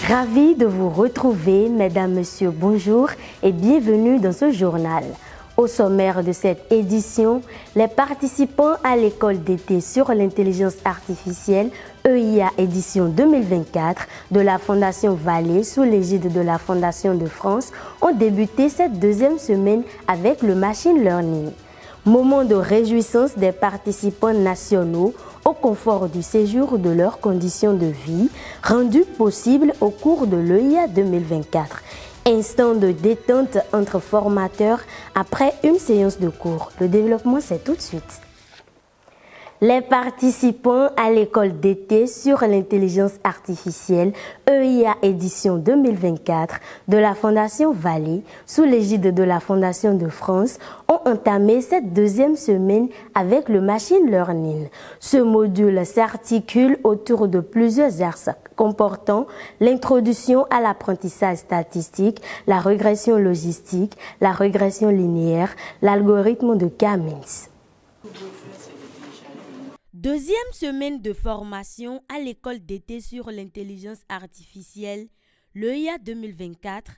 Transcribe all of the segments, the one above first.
Ravi de vous retrouver, mesdames, messieurs, bonjour et bienvenue dans ce journal. Au sommaire de cette édition, les participants à l'école d'été sur l'intelligence artificielle EIA édition 2024 de la Fondation Vallée sous l'égide de la Fondation de France ont débuté cette deuxième semaine avec le machine learning. Moment de réjouissance des participants nationaux au confort du séjour de leurs conditions de vie, rendu possible au cours de l'EIA 2024. Instant de détente entre formateurs après une séance de cours. Le développement, c'est tout de suite. Les participants à l'école d'été sur l'intelligence artificielle EIA édition 2024 de la Fondation Vallée sous l'égide de la Fondation de France ont entamé cette deuxième semaine avec le machine learning. Ce module s'articule autour de plusieurs axes comportant l'introduction à l'apprentissage statistique, la régression logistique, la régression linéaire, l'algorithme de K-means. Deuxième semaine de formation à l'école d'été sur l'intelligence artificielle, l'EIA 2024,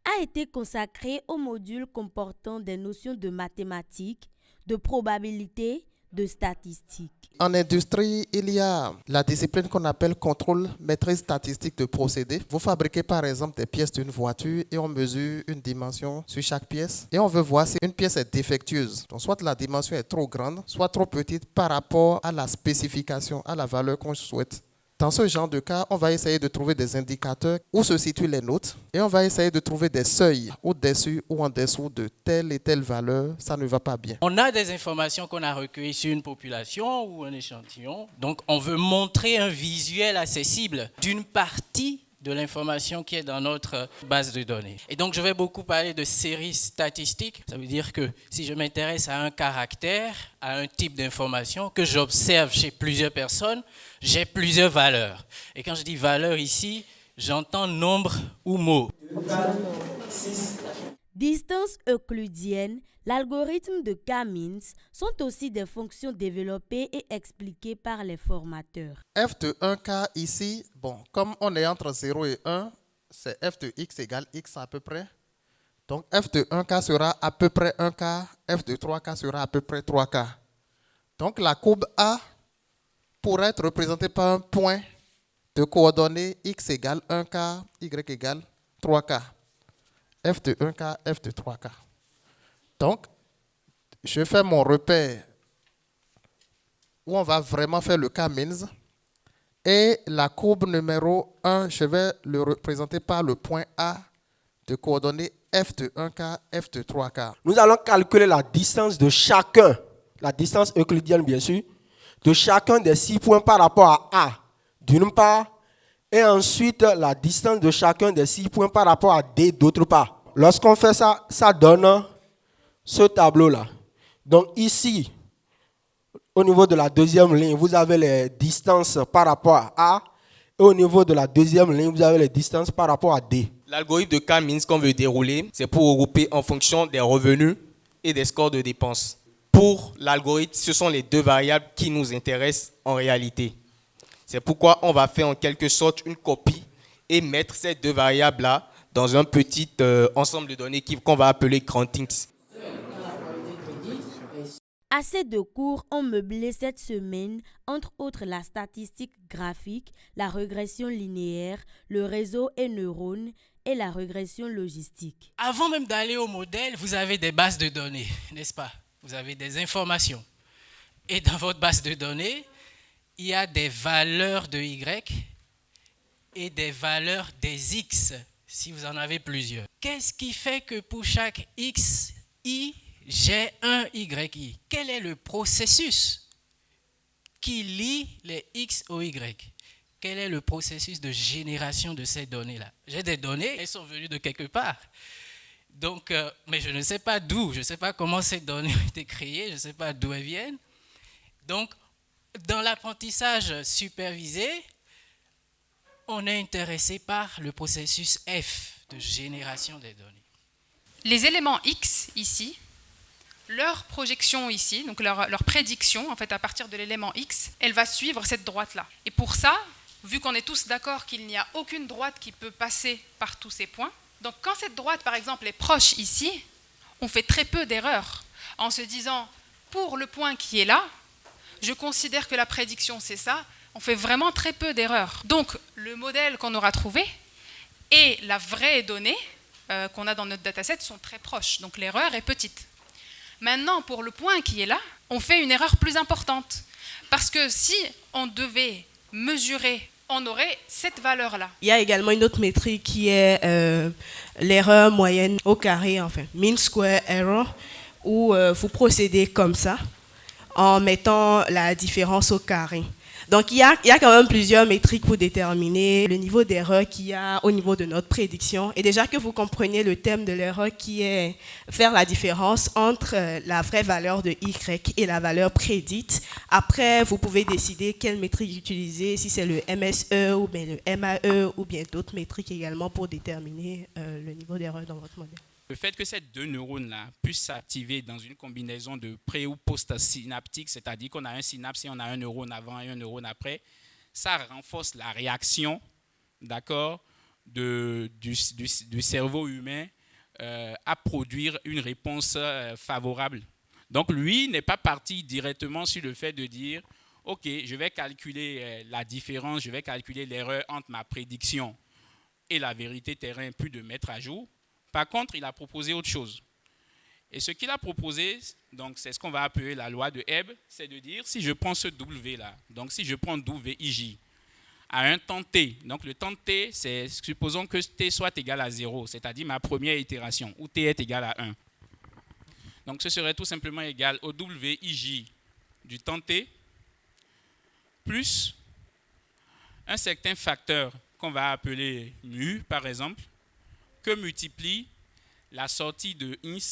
a été consacrée au module comportant des notions de mathématiques, de probabilité, de statistiques. En industrie, il y a la discipline qu'on appelle contrôle maîtrise statistique de procédés. Vous fabriquez par exemple des pièces d'une voiture et on mesure une dimension sur chaque pièce et on veut voir si une pièce est défectueuse. Donc soit la dimension est trop grande, soit trop petite par rapport à la spécification, à la valeur qu'on souhaite. Dans ce genre de cas, on va essayer de trouver des indicateurs où se situent les notes et on va essayer de trouver des seuils au-dessus ou en dessous de telle et telle valeur. Ça ne va pas bien. On a des informations qu'on a recueillies sur une population ou un échantillon. Donc, on veut montrer un visuel accessible d'une partie de l'information qui est dans notre base de données. Et donc, je vais beaucoup parler de séries statistiques. Ça veut dire que si je m'intéresse à un caractère, à un type d'information que j'observe chez plusieurs personnes, j'ai plusieurs valeurs. Et quand je dis valeur ici, j'entends nombre ou mot. Distance euclidienne, l'algorithme de K-means sont aussi des fonctions développées et expliquées par les formateurs. F de 1K ici, comme on est entre 0 et 1, c'est f de x égale x à peu près. Donc f de 1K sera à peu près 1K, f de 3K sera à peu près 3K. Donc la courbe A pourrait être représentée par un point de coordonnées x égale 1K, y égale 3K. F de 1K, F de 3K. Donc, je fais mon repère où on va vraiment faire le K-means. Et la courbe numéro 1, je vais le représenter par le point A de coordonnées F de 1K, F de 3K. Nous allons calculer la distance de chacun, la distance euclidienne bien sûr, de chacun des 6 points par rapport à A, d'une part, et ensuite la distance de chacun des 6 points par rapport à D, d'autre part. Lorsqu'on fait ça, ça donne ce tableau-là. Donc ici, au niveau de la deuxième ligne, vous avez les distances par rapport à A, et au niveau de la deuxième ligne, vous avez les distances par rapport à D. L'algorithme de K-means qu'on veut dérouler, c'est pour regrouper en fonction des revenus et des scores de dépenses. Pour l'algorithme, ce sont les deux variables qui nous intéressent en réalité. C'est pourquoi on va faire en quelque sorte une copie et mettre ces deux variables-là dans un petit ensemble de données qu'on va appeler Grand Things. Assez de cours ont meublé cette semaine, entre autres la statistique graphique, la régression linéaire, le réseau et neurones et la régression logistique. Avant même d'aller au modèle, vous avez des bases de données, n'est-ce pas? Vous avez des informations. Et dans votre base de données, il y a des valeurs de Y et des valeurs des X, si vous en avez plusieurs. Qu'est-ce qui fait que pour chaque X, Y, j'ai un YI? Quel est le processus qui lie les X aux Y? Quel est le processus de génération de ces données-là? J'ai des données, elles sont venues de quelque part. Donc, mais je ne sais pas d'où, je ne sais pas comment ces données ont été créées, je ne sais pas d'où elles viennent. Donc, dans l'apprentissage supervisé, on est intéressé par le processus F de génération des données. Les éléments X ici, leur projection ici, donc leur prédiction en fait à partir de l'élément X, elle va suivre cette droite-là. Et pour ça, vu qu'on est tous d'accord qu'il n'y a aucune droite qui peut passer par tous ces points. Donc quand cette droite, par exemple, est proche ici, on fait très peu d'erreurs en se disant, pour le point qui est là, je considère que la prédiction c'est ça, on fait vraiment très peu d'erreurs. Donc le modèle qu'on aura trouvé et la vraie donnée qu'on a dans notre dataset sont très proches, donc l'erreur est petite. Maintenant, pour le point qui est là, on fait une erreur plus importante, parce que si on devait mesurer, on aurait cette valeur-là. Il y a également une autre métrique qui est l'erreur moyenne au carré, enfin, mean square error, où vous procédez comme ça, en mettant la différence au carré. Donc, il y a quand même plusieurs métriques pour déterminer le niveau d'erreur qu'il y a au niveau de notre prédiction. Et déjà que vous compreniez le thème de l'erreur qui est faire la différence entre la vraie valeur de Y et la valeur prédite, après, vous pouvez décider quelle métrique utiliser, si c'est le MSE ou bien le MAE ou bien d'autres métriques également pour déterminer le niveau d'erreur dans votre modèle. Le fait que ces deux neurones-là puissent s'activer dans une combinaison de pré- ou post-synaptique, c'est-à-dire qu'on a un synapse et on a un neurone avant et un neurone après, ça renforce la réaction, d'accord, du cerveau humain à produire une réponse favorable. Donc lui n'est pas parti directement sur le fait de dire « Ok, je vais calculer la différence, je vais calculer l'erreur entre ma prédiction et la vérité terrain, puis de mettre à jour ». Par contre, il a proposé autre chose. Et ce qu'il a proposé, donc c'est ce qu'on va appeler la loi de Hebb, c'est de dire si je prends ce W-là, donc si je prends WIJ à un temps T, donc le temps T, c'est supposons que T soit égal à 0, c'est-à-dire ma première itération, où T est égal à 1. Donc ce serait tout simplement égal au WIJ du temps T plus un certain facteur qu'on va appeler mu, par exemple, que multiplie la sortie de I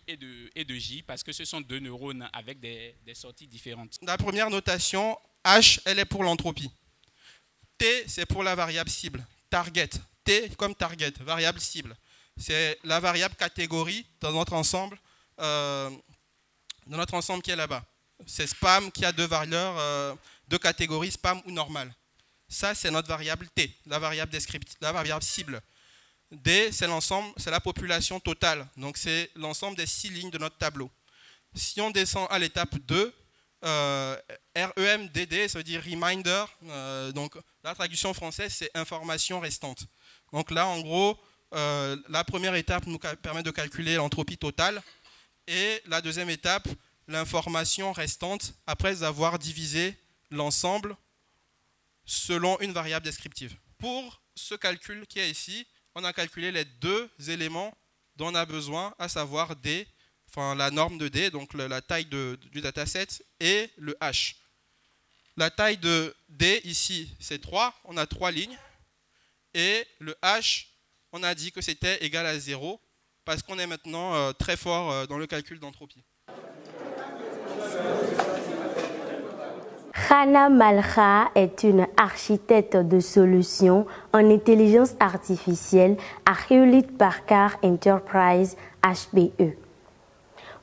et de J, parce que ce sont deux neurones avec des sorties différentes. La première notation, H, elle est pour l'entropie. T, c'est pour la variable cible, target. T comme target, variable cible. C'est la variable catégorie dans notre ensemble qui est là-bas. C'est spam qui a deux valeurs, deux catégories, spam ou normal. Ça, c'est notre variable T, la variable descriptive, la variable cible. D, c'est l'ensemble, c'est la population totale. Donc, c'est l'ensemble des 6 lignes de notre tableau. Si on descend à l'étape 2, REMDD, ça veut dire reminder. Donc, la traduction française, c'est information restante. Donc là, en gros, la première étape nous permet de calculer l'entropie totale. Et la deuxième étape, l'information restante, après avoir divisé l'ensemble selon une variable descriptive. Pour ce calcul qui est ici, on a calculé les deux éléments dont on a besoin, à savoir D, enfin la norme de D, donc la taille du dataset, et le H. La taille de D ici, c'est 3, on a 3 lignes, et le H, on a dit que c'était égal à 0, parce qu'on est maintenant très fort dans le calcul d'entropie. Hannah Malha est une architecte de solutions en intelligence artificielle à Hewlett Packard Enterprise HPE.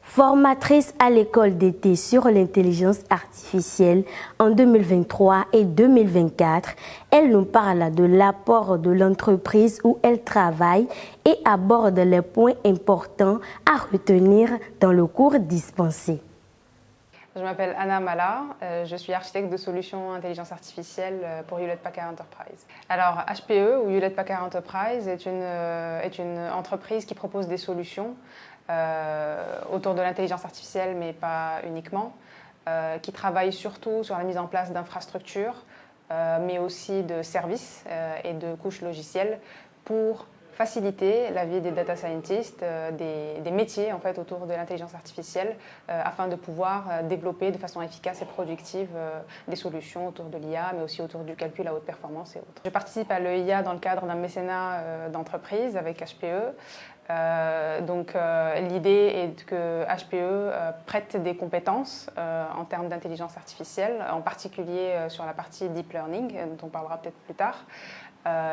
Formatrice à l'école d'été sur l'intelligence artificielle en 2023 et 2024, elle nous parle de l'apport de l'entreprise où elle travaille et aborde les points importants à retenir dans le cours dispensé. Je m'appelle Hannah Malha, je suis architecte de solutions intelligence artificielle pour Hewlett Packard Enterprise. Alors HPE ou Hewlett Packard Enterprise est une entreprise qui propose des solutions autour de l'intelligence artificielle, mais pas uniquement, qui travaille surtout sur la mise en place d'infrastructures, mais aussi de services et de couches logicielles pour faciliter la vie des data scientists, des métiers en fait, autour de l'intelligence artificielle afin de pouvoir développer de façon efficace et productive des solutions autour de l'IA, mais aussi autour du calcul à haute performance et autres. Je participe à l'EIA dans le cadre d'un mécénat d'entreprise avec HPE. L'idée est que HPE prête des compétences en termes d'intelligence artificielle, en particulier sur la partie deep learning, dont on parlera peut-être plus tard.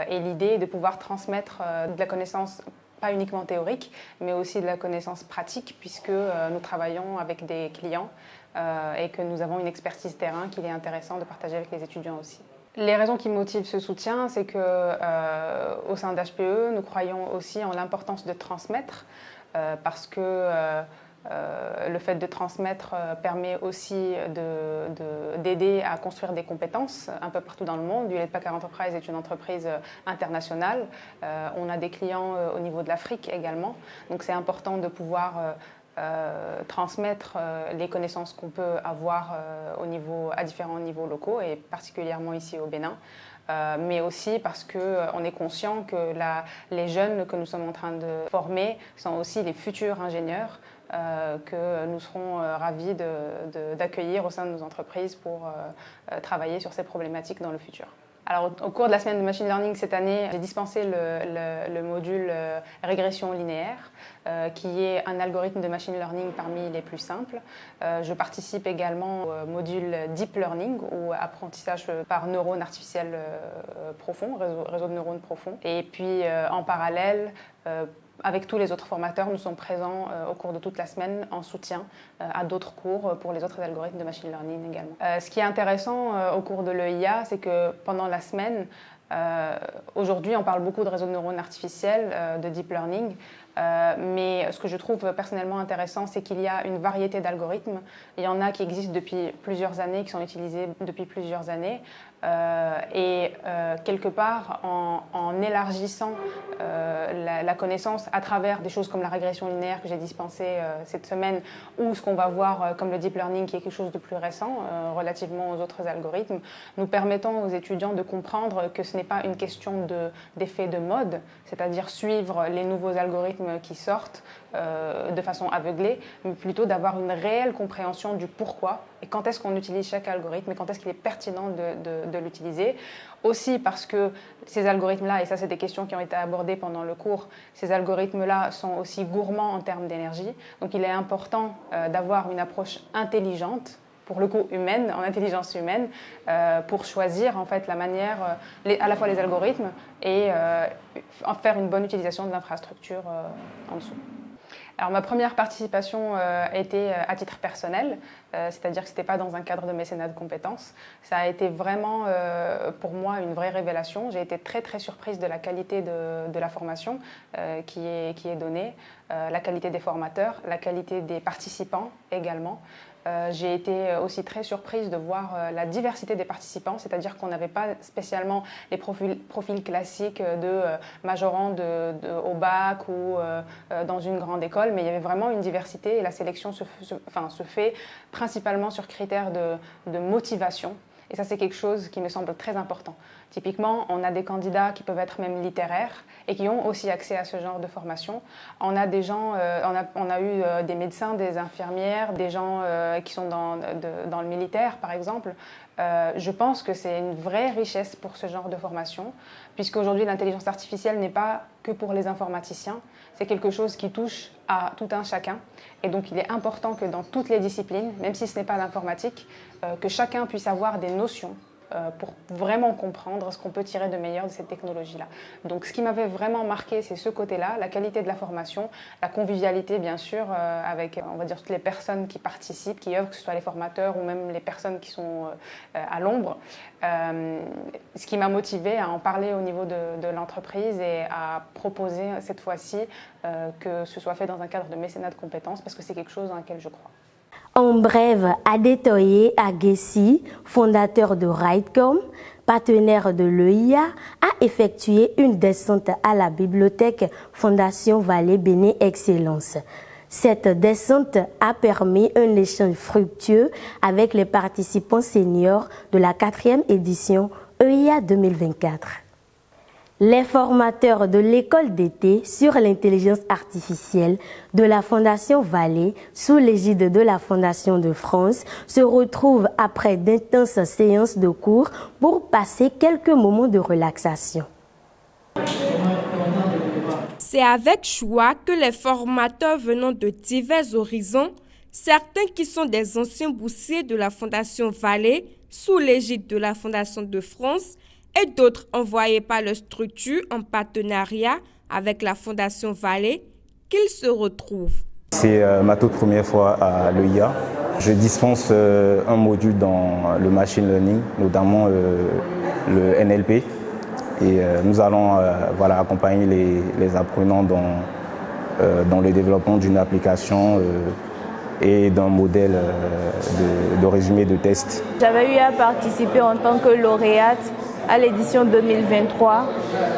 Et l'idée est de pouvoir transmettre de la connaissance, pas uniquement théorique, mais aussi de la connaissance pratique, puisque nous travaillons avec des clients et que nous avons une expertise terrain qu'il est intéressant de partager avec les étudiants aussi. Les raisons qui motivent ce soutien, c'est qu'au sein d'HPE, nous croyons aussi en l'importance de transmettre, parce que le fait de transmettre permet aussi d'aider à construire des compétences un peu partout dans le monde. Hewlett Packard Enterprise est une entreprise internationale. On a des clients au niveau de l'Afrique également. Donc c'est important de pouvoir transmettre les connaissances qu'on peut avoir à différents niveaux locaux et particulièrement ici au Bénin. Mais aussi parce qu'on est conscient que les jeunes que nous sommes en train de former sont aussi les futurs ingénieurs que nous serons ravis d'accueillir au sein de nos entreprises pour travailler sur ces problématiques dans le futur. Alors, au cours de la semaine de Machine Learning cette année, j'ai dispensé le module régression linéaire, qui est un algorithme de Machine Learning parmi les plus simples. Je participe également au module Deep Learning, ou apprentissage par neurones artificiels profonds, réseau de neurones profonds. Et puis, en parallèle, avec tous les autres formateurs, nous sommes présents au cours de toute la semaine en soutien à d'autres cours pour les autres algorithmes de machine learning également. Ce qui est intéressant au cours de l'EIA, c'est que pendant la semaine, aujourd'hui on parle beaucoup de réseaux de neurones artificiels, de deep learning, mais ce que je trouve personnellement intéressant, c'est qu'il y a une variété d'algorithmes. Il y en a qui existent depuis plusieurs années, qui sont utilisés depuis plusieurs années. Quelque part, en élargissant la connaissance à travers des choses comme la régression linéaire que j'ai dispensée cette semaine, ou ce qu'on va voir comme le deep learning, qui est quelque chose de plus récent relativement aux autres algorithmes, nous permettons aux étudiants de comprendre que ce n'est pas une question d'effet de mode, c'est-à-dire suivre les nouveaux algorithmes qui sortent de façon aveuglée, mais plutôt d'avoir une réelle compréhension du pourquoi et quand est-ce qu'on utilise chaque algorithme et quand est-ce qu'il est pertinent de l'utiliser. Aussi parce que ces algorithmes-là, et ça c'est des questions qui ont été abordées pendant le cours, ces algorithmes-là sont aussi gourmands en termes d'énergie. Donc il est important d'avoir une approche intelligente, pour le coup humaine, en intelligence humaine, pour choisir en fait la manière, à la fois les algorithmes et en faire une bonne utilisation de l'infrastructure en dessous. Alors ma première participation était à titre personnel, c'est-à-dire que ce n'était pas dans un cadre de mécénat de compétences. Ça a été vraiment pour moi une vraie révélation. J'ai été très très surprise de la qualité de la formation qui est donnée, la qualité des formateurs, la qualité des participants également. J'ai été aussi très surprise de voir la diversité des participants, c'est-à-dire qu'on n'avait pas spécialement les profils classiques de majorant au bac ou dans une grande école, mais il y avait vraiment une diversité et la sélection se fait principalement sur critères de motivation. Et ça, c'est quelque chose qui me semble très important. Typiquement, on a des candidats qui peuvent être même littéraires et qui ont aussi accès à ce genre de formation. On a des gens, on a eu des médecins, des infirmières, des gens qui sont dans le militaire, par exemple. Je pense que c'est une vraie richesse pour ce genre de formation, puisqu'aujourd'hui, l'intelligence artificielle n'est pas que pour les informaticiens. C'est quelque chose qui touche à tout un chacun. Et donc, il est important que dans toutes les disciplines, même si ce n'est pas l'informatique, que chacun puisse avoir des notions pour vraiment comprendre ce qu'on peut tirer de meilleur de cette technologie-là. Donc ce qui m'avait vraiment marqué, c'est ce côté-là, la qualité de la formation, la convivialité bien sûr, avec on va dire toutes les personnes qui participent, qui œuvrent, que ce soit les formateurs ou même les personnes qui sont à l'ombre. Ce qui m'a motivée à en parler au niveau de l'entreprise et à proposer cette fois-ci que ce soit fait dans un cadre de mécénat de compétences, parce que c'est quelque chose dans lequel je crois. En bref, Adetoye Agessi, fondateur de RideCom, partenaire de l'EIA, a effectué une descente à la bibliothèque Fondation Vallée Bénin Excellence. Cette descente a permis un échange fructueux avec les participants seniors de la 4e édition EIA 2024. Les formateurs de l'école d'été sur l'intelligence artificielle de la Fondation Vallée, sous l'égide de la Fondation de France, se retrouvent après d'intenses séances de cours pour passer quelques moments de relaxation. C'est avec joie que les formateurs venant de divers horizons, certains qui sont des anciens boursiers de la Fondation Vallée, sous l'égide de la Fondation de France, et d'autres envoyés par leur structure en partenariat avec la Fondation Vallée, qu'ils se retrouvent. C'est ma toute première fois à l'EIA. Je dispense un module dans le machine learning, notamment le NLP. Et nous allons accompagner les apprenants dans le développement d'une application et d'un modèle de résumé de test. J'avais eu à participer en tant que lauréate à l'édition 2023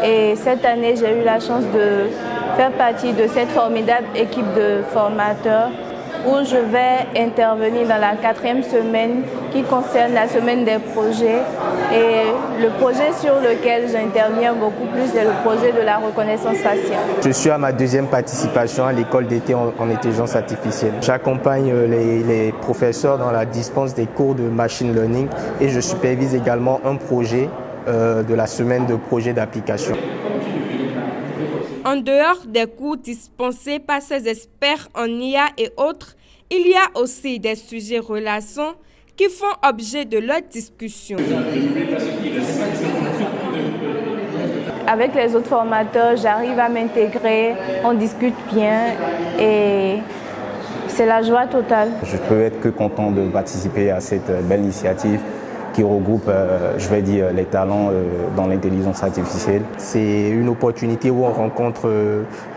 et cette année j'ai eu la chance de faire partie de cette formidable équipe de formateurs où je vais intervenir dans la 4e semaine qui concerne la semaine des projets. Et le projet sur lequel j'interviens beaucoup plus, c'est le projet de la reconnaissance faciale. Je suis à ma 2e participation à l'école d'été en intelligence artificielle. J'accompagne les professeurs dans la dispense des cours de machine learning et je supervise également un projet de la semaine de projet d'application. En dehors des cours dispensés par ces experts en IA et autres, il y a aussi des sujets relations qui font objet de leur discussion. Avec les autres formateurs, j'arrive à m'intégrer, on discute bien et c'est la joie totale. Je peux être que content de participer à cette belle initiative qui regroupe, les talents dans l'intelligence artificielle. C'est une opportunité où on rencontre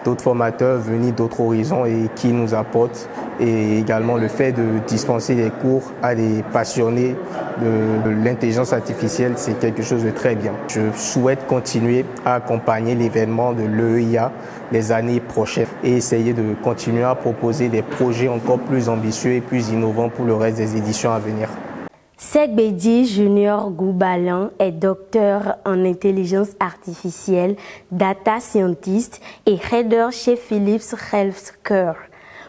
d'autres formateurs venus d'autres horizons et qui nous apportent. Et également le fait de dispenser des cours à des passionnés de l'intelligence artificielle, c'est quelque chose de très bien. Je souhaite continuer à accompagner l'événement de l'EIA les années prochaines et essayer de continuer à proposer des projets encore plus ambitieux et plus innovants pour le reste des éditions à venir. Segbedji Junior Goubalan est docteur en intelligence artificielle, data scientist et header chez Philips Healthcare.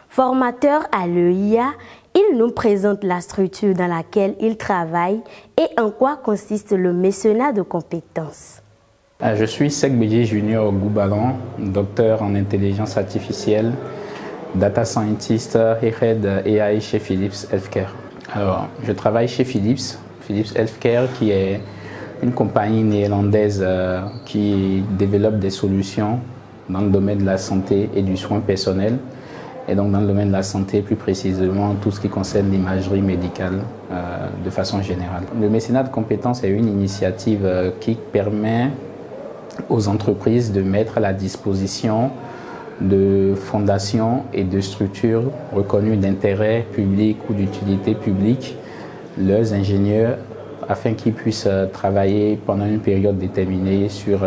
Formateur à l'EIA, il nous présente la structure dans laquelle il travaille et en quoi consiste le mécénat de compétences. Je suis Segbedji Junior Goubalan, docteur en intelligence artificielle, data scientist et head AI chez Philips Healthcare. Alors, je travaille chez Philips Healthcare qui est une compagnie néerlandaise qui développe des solutions dans le domaine de la santé et du soin personnel. Et donc dans le domaine de la santé, plus précisément, tout ce qui concerne l'imagerie médicale de façon générale. Le mécénat de compétences est une initiative qui permet aux entreprises de mettre à la disposition de fondations et de structures reconnues d'intérêt public ou d'utilité publique leurs ingénieurs afin qu'ils puissent travailler pendant une période déterminée sur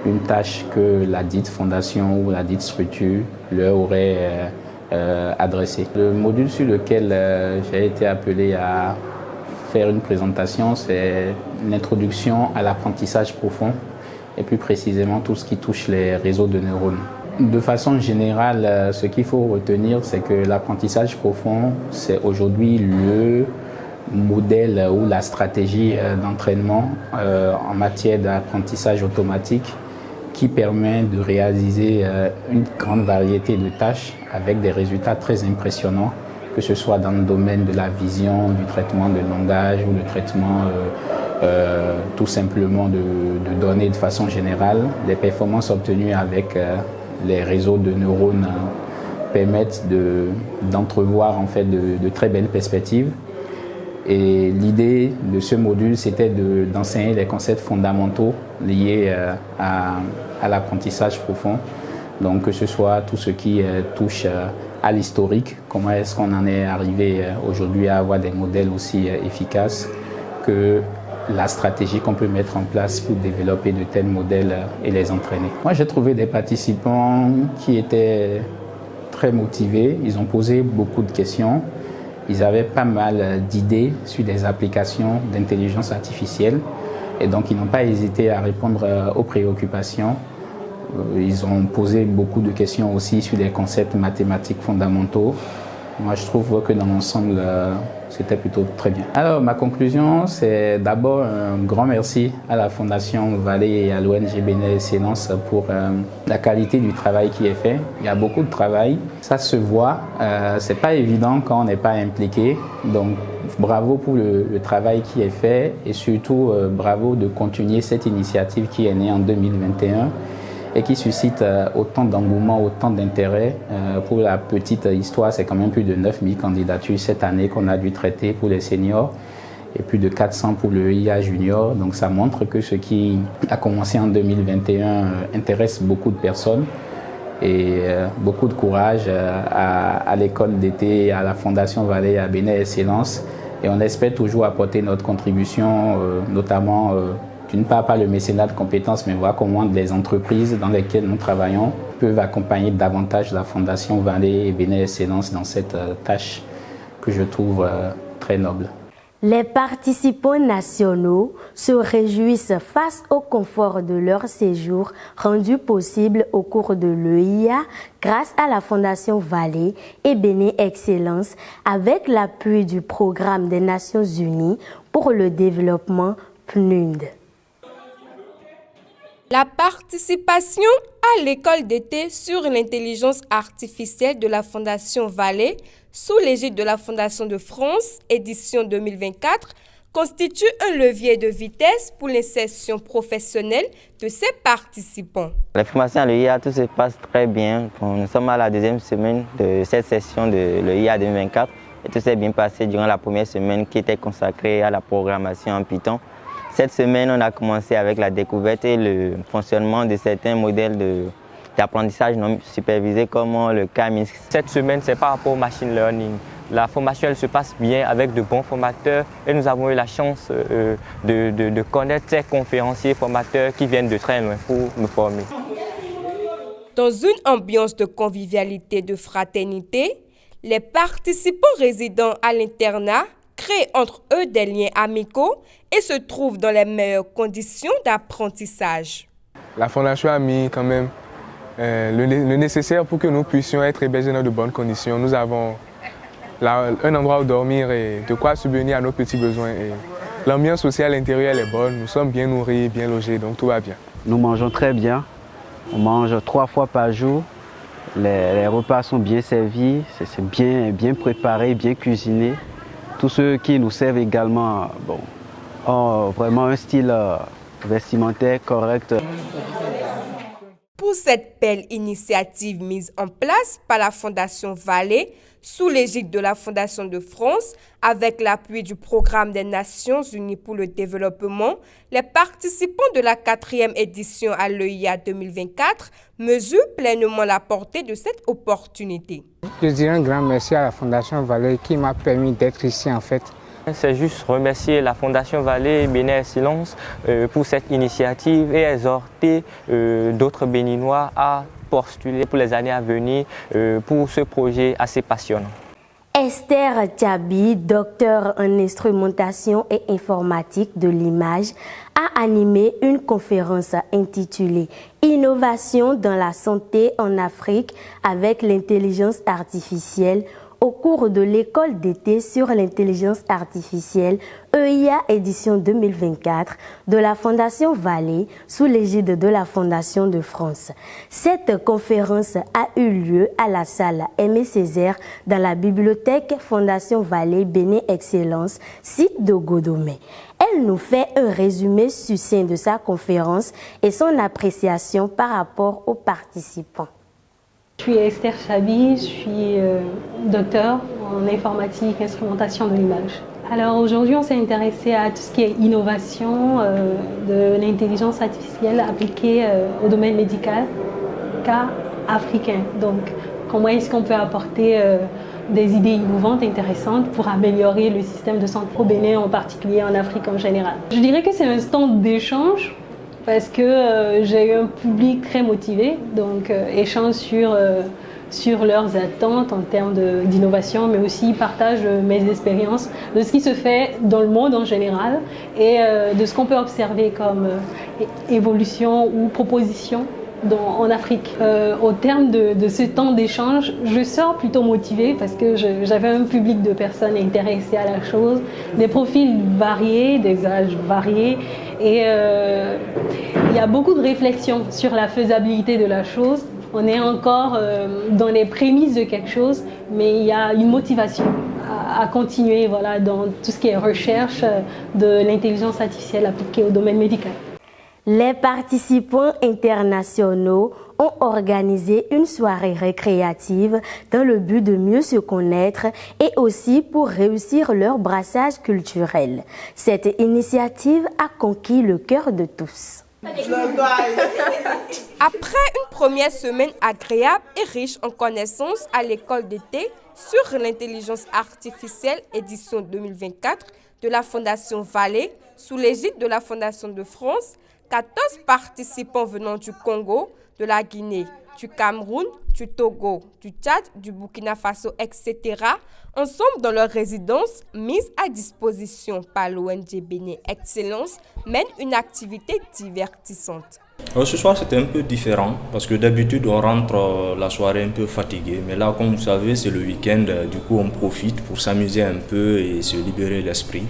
une tâche que la dite fondation ou la dite structure leur aurait adressée. Le module sur lequel j'ai été appelé à faire une présentation, c'est l'introduction à l'apprentissage profond et plus précisément tout ce qui touche les réseaux de neurones. De façon générale, ce qu'il faut retenir, c'est que l'apprentissage profond, c'est aujourd'hui le modèle ou la stratégie d'entraînement en matière d'apprentissage automatique qui permet de réaliser une grande variété de tâches avec des résultats très impressionnants, que ce soit dans le domaine de la vision, du traitement de langage ou le traitement tout simplement de données de façon générale. Les performances obtenues avec les réseaux de neurones permettent d'entrevoir en fait de très belles perspectives. Et l'idée de ce module, c'était d'enseigner les concepts fondamentaux liés à l'apprentissage profond. Donc que ce soit tout ce qui touche à l'historique, comment est-ce qu'on en est arrivé aujourd'hui à avoir des modèles aussi efficaces, que la stratégie qu'on peut mettre en place pour développer de tels modèles et les entraîner. Moi, j'ai trouvé des participants qui étaient très motivés, ils ont posé beaucoup de questions, ils avaient pas mal d'idées sur des applications d'intelligence artificielle et donc ils n'ont pas hésité à répondre aux préoccupations. Ils ont posé beaucoup de questions aussi sur les concepts mathématiques fondamentaux. Moi, je trouve que dans l'ensemble, c'était plutôt très bien. Alors, ma conclusion, c'est d'abord un grand merci à la Fondation Vallée et à l'ONG Bénin Excellence pour la qualité du travail qui est fait. Il y a beaucoup de travail, ça se voit. C'est pas évident quand on n'est pas impliqué. Donc, bravo pour le travail qui est fait et surtout bravo de continuer cette initiative qui est née en 2021 et qui suscite autant d'engouement, autant d'intérêt. Pour la petite histoire, c'est quand même plus de 9000 candidatures cette année qu'on a dû traiter pour les seniors et plus de 400 pour le EIA junior. Donc ça montre que ce qui a commencé en 2021 intéresse beaucoup de personnes et beaucoup de courage à l'école d'été, à la Fondation Vallée, à Bénin Excellence. Et on espère toujours apporter notre contribution, notamment d'une part par le mécénat de compétences, mais voir comment les entreprises dans lesquelles nous travaillons peuvent accompagner davantage la Fondation Vallée et Bénin Excellence dans cette tâche que je trouve très noble. Les participants nationaux se réjouissent face au confort de leur séjour rendu possible au cours de l'EIA grâce à la Fondation Vallée et Bénin Excellence avec l'appui du Programme des Nations Unies pour le développement PNUD. La participation à l'école d'été sur l'intelligence artificielle de la Fondation Vallée sous l'égide de la Fondation de France, édition 2024, constitue un levier de vitesse pour l'insertion professionnelle de ses participants. La formation à l'EIA, tout se passe très bien. Nous sommes à la deuxième semaine de cette session de l'EIA 2024 et tout s'est bien passé durant la première semaine qui était consacrée à la programmation en Python. Cette semaine, on a commencé avec la découverte et le fonctionnement de certains modèles d'apprentissage non supervisé comme le K-MINSC. Cette semaine, c'est par rapport au machine learning. La formation elle se passe bien avec de bons formateurs et nous avons eu la chance de connaître ces conférenciers formateurs qui viennent de très loin pour nous former. Dans une ambiance de convivialité et de fraternité, les participants résidant à l'internat créent entre eux des liens amicaux et se trouvent dans les meilleures conditions d'apprentissage. La Fondation a mis quand même le nécessaire pour que nous puissions être hébergés dans de bonnes conditions. Nous avons un endroit où dormir et de quoi subvenir à nos petits besoins. L'ambiance aussi à l'intérieur est bonne, nous sommes bien nourris, bien logés, donc tout va bien. Nous mangeons très bien, on mange 3 fois par jour. Les repas sont bien servis, c'est bien préparé, bien cuisiné. Tous ceux qui nous servent également ont vraiment un style vestimentaire correct. Pour cette belle initiative mise en place par la Fondation Vallée, sous l'égide de la Fondation de France, avec l'appui du Programme des Nations Unies pour le développement, les participants de la 4e édition à l'EIA 2024 mesurent pleinement la portée de cette opportunité. Je dirais un grand merci à la Fondation Vallée qui m'a permis d'être ici en fait. C'est juste remercier la Fondation Vallée et Bénin Excellence pour cette initiative et exhorter d'autres Béninois à postuler pour les années à venir pour ce projet assez passionnant. Esther Tchabi, docteur en instrumentation et informatique de l'image, a animé une conférence intitulée « Innovation dans la santé en Afrique avec l'intelligence artificielle » au cours de l'école d'été sur l'intelligence artificielle EIA édition 2024 de la Fondation Vallée sous l'égide de la Fondation de France. Cette conférence a eu lieu à la salle Aimé Césaire dans la bibliothèque Fondation Vallée Bénin Excellence, site de Godomé. Elle nous fait un résumé succinct de sa conférence et son appréciation par rapport aux participants. Je suis Esther Tchabi, je suis docteur en informatique et instrumentation de l'image. Alors aujourd'hui, on s'est intéressé à tout ce qui est innovation de l'intelligence artificielle appliquée au domaine médical, cas africain. Donc, comment est-ce qu'on peut apporter des idées innovantes, intéressantes pour améliorer le système de santé au Bénin, en particulier en Afrique en général. Je dirais que c'est un stand d'échange parce que j'ai eu un public très motivé, donc échange sur leurs attentes en termes d'innovation, mais aussi partage mes expériences de ce qui se fait dans le monde en général et de ce qu'on peut observer comme évolution ou proposition en Afrique. Au terme de ce temps d'échange, je sors plutôt motivée parce que j'avais un public de personnes intéressées à la chose, des profils variés, des âges variés, et il y a beaucoup de réflexions sur la faisabilité de la chose. On est encore dans les prémices de quelque chose, mais il y a une motivation à continuer dans tout ce qui est recherche de l'intelligence artificielle appliquée au domaine médical. Les participants internationaux ont organisé une soirée récréative dans le but de mieux se connaître et aussi pour réussir leur brassage culturel. Cette initiative a conquis le cœur de tous. Après une première semaine agréable et riche en connaissances à l'école d'été sur l'intelligence artificielle édition 2024 de la Fondation Vallée sous l'égide de la Fondation de France, 14 participants venant du Congo, de la Guinée, du Cameroun, du Togo, du Tchad, du Burkina Faso, etc., ensemble dans leur résidence mise à disposition par l'ONG Bénin Excellence, mènent une activité divertissante. Ce soir, c'était un peu différent parce que d'habitude, on rentre la soirée un peu fatigué. Mais là, comme vous savez, c'est le week-end. Du coup, on profite pour s'amuser un peu et se libérer l'esprit.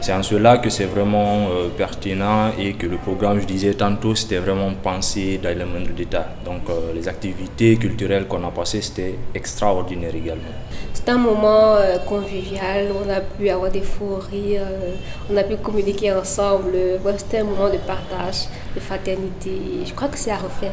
C'est en cela que c'est vraiment pertinent et que le programme, je disais tantôt, c'était vraiment pensé dans l'élément de l'État. Donc, les activités culturelles qu'on a passées, c'était extraordinaire également. C'était un moment convivial, on a pu avoir des fous rires, on a pu communiquer ensemble. C'était un moment de partage, de fraternité. Je crois que c'est à refaire.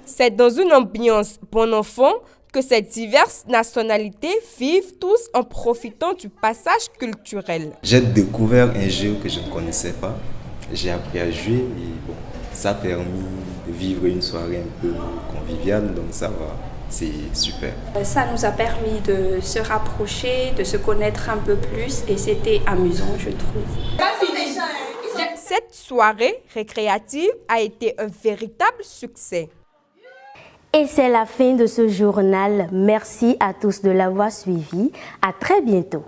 C'est dans une ambiance bon enfant que ces diverses nationalités vivent tous en profitant du passage culturel. J'ai découvert un jeu que je ne connaissais pas. J'ai appris à jouer et bon, ça a permis de vivre une soirée un peu conviviale, donc ça va. C'est super. Ça nous a permis de se rapprocher, de se connaître un peu plus et c'était amusant, je trouve. Cette soirée récréative a été un véritable succès. Et c'est la fin de ce journal. Merci à tous de l'avoir suivi. À très bientôt.